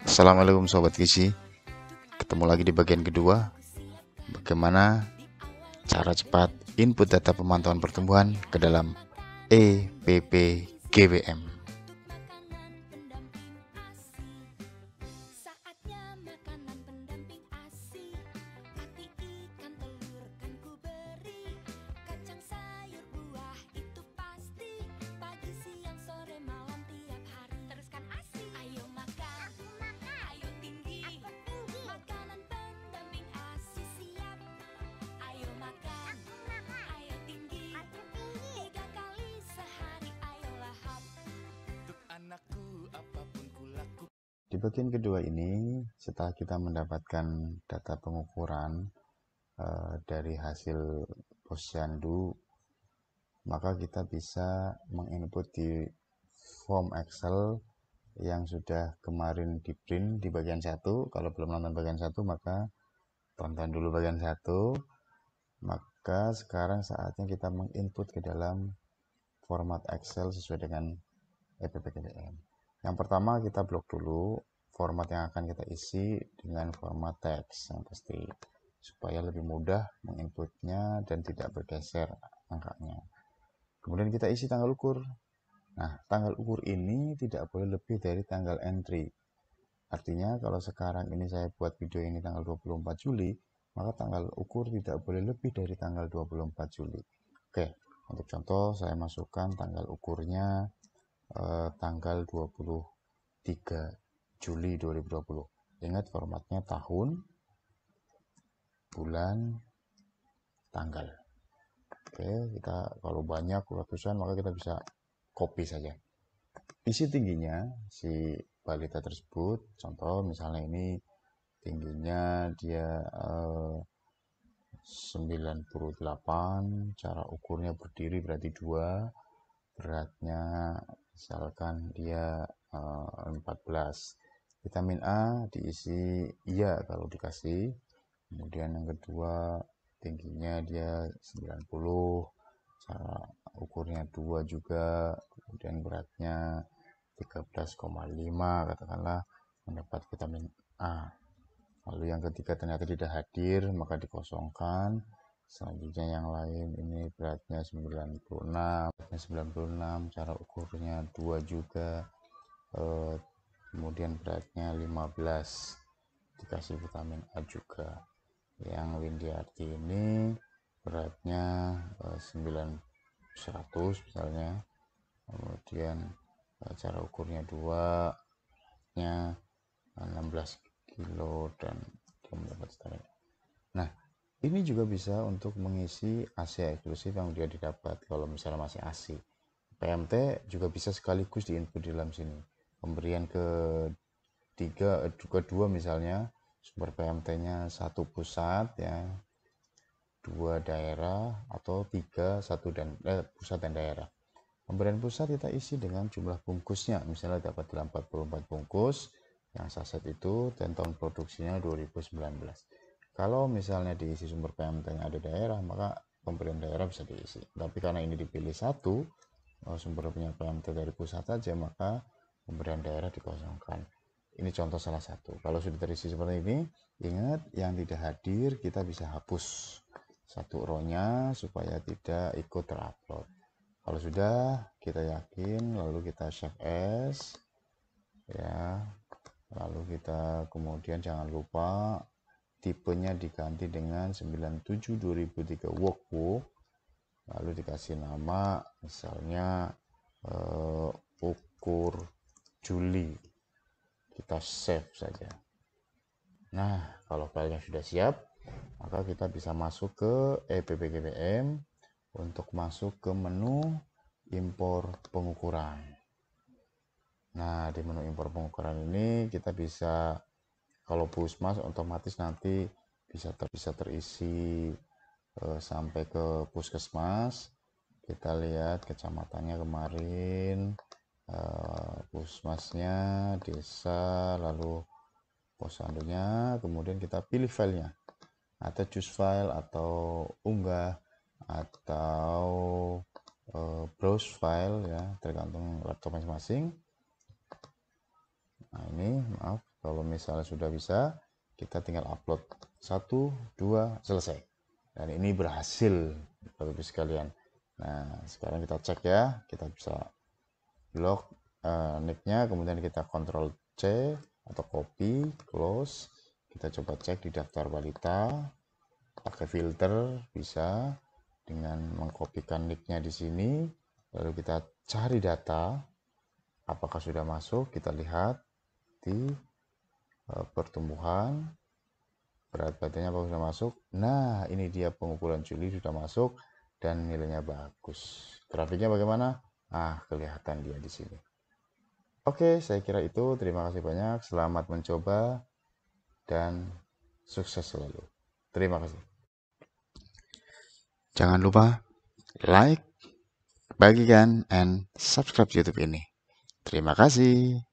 Assalamualaikum Sobat Gizi. Ketemu lagi di bagian kedua. Bagaimana cara cepat input data pemantauan pertumbuhan ke dalam EPPGWM. Di bagian kedua ini, setelah kita mendapatkan data pengukuran dari hasil posyandu, maka kita bisa menginput di form Excel yang sudah kemarin di print di bagian 1. Kalau belum nonton bagian 1, maka tonton dulu bagian 1. Maka sekarang saatnya kita menginput ke dalam format Excel sesuai dengan EPPGWM. Yang pertama kita blok dulu format yang akan kita isi dengan format teks yang pasti, supaya lebih mudah menginputnya dan tidak bergeser angkanya. Kemudian kita isi tanggal ukur. Nah, tanggal ukur ini tidak boleh lebih dari tanggal entry. Artinya kalau sekarang ini saya buat video ini tanggal 24 Juli, maka tanggal ukur tidak boleh lebih dari tanggal 24 Juli. Oke, untuk contoh saya masukkan tanggal ukurnya tanggal 23 Juli 2020. Ingat formatnya tahun, bulan, tanggal. Oke, kita kalau banyak ratusan maka kita bisa copy saja. Isi tingginya si balita tersebut, contoh misalnya ini tingginya dia 98, cara ukurnya berdiri berarti 2, beratnya misalkan dia 14. Vitamin A diisi iya kalau dikasih. Kemudian yang kedua tingginya dia 90, cara ukurnya 2 juga, kemudian beratnya 13,5 katakanlah, mendapat vitamin A. Lalu yang ketiga ternyata tidak hadir, maka dikosongkan. Selanjutnya yang lain ini beratnya 96, cara ukurnya 2 juga, kemudian beratnya 15, dikasih vitamin A juga. Yang Windiarti ini beratnya 100 misalnya, kemudian cara ukurnya 2 nya 16 kilo dan dia mendapat standar. Nah, ini juga bisa untuk mengisi AC eksklusif yang dia didapat kalau misalnya masih AC. PMT juga bisa sekaligus diinput di dalam sini. Pemberian kedua misalnya sumber PMT-nya 1 pusat ya, 2 daerah, atau 3 pusat dan daerah. Pemberian pusat kita isi dengan jumlah bungkusnya, misalnya dapat 84 bungkus yang saset itu, dan tahun produksinya 2019. Kalau misalnya diisi sumber PMT-nya ada daerah, maka pemberian daerah bisa diisi. Tapi karena ini dipilih satu, sumbernya PMT dari pusat saja, maka pemberian daerah dikosongkan. Ini contoh salah satu. Kalau sudah terisi seperti ini, ingat yang tidak hadir kita bisa hapus satu row-nya supaya tidak ikut terupload. Kalau sudah kita yakin, lalu kita save as ya, lalu kita kemudian jangan lupa tipenya diganti dengan 97/2003 workbook, lalu dikasih nama misalnya ukur Juli, kita save saja. Nah, kalau filenya sudah siap, maka kita bisa masuk ke EPPGWM untuk masuk ke menu impor pengukuran. Nah, di menu impor pengukuran ini kita bisa, kalau Pusmas otomatis nanti bisa terisi sampai ke Puskesmas. Kita lihat kecamatannya kemarin, Pusmasnya, desa, lalu posyandunya, kemudian kita pilih filenya, atau choose file, atau unggah, atau browse file ya, tergantung laptop masing-masing. Nah ini maaf, Kalau misalnya sudah bisa, kita tinggal upload 1, 2, selesai. Dan ini berhasil, Bapak Ibu sekalian. Nah, sekarang kita cek ya, kita bisa lock nicknya, kemudian kita Ctrl C atau copy, close. Kita coba cek di daftar balita, pakai filter bisa dengan mengkopikan nicknya di sini, lalu kita cari data, apakah sudah masuk, kita lihat di pertumbuhan, berat badannya apakah sudah masuk. Nah, ini dia pengukuran Juli sudah masuk dan nilainya bagus. Grafiknya bagaimana? Ah, kelihatan dia di sini. Oke, saya kira itu. Terima kasih banyak. Selamat mencoba dan sukses selalu. Terima kasih. Jangan lupa like, bagikan, and subscribe YouTube ini. Terima kasih.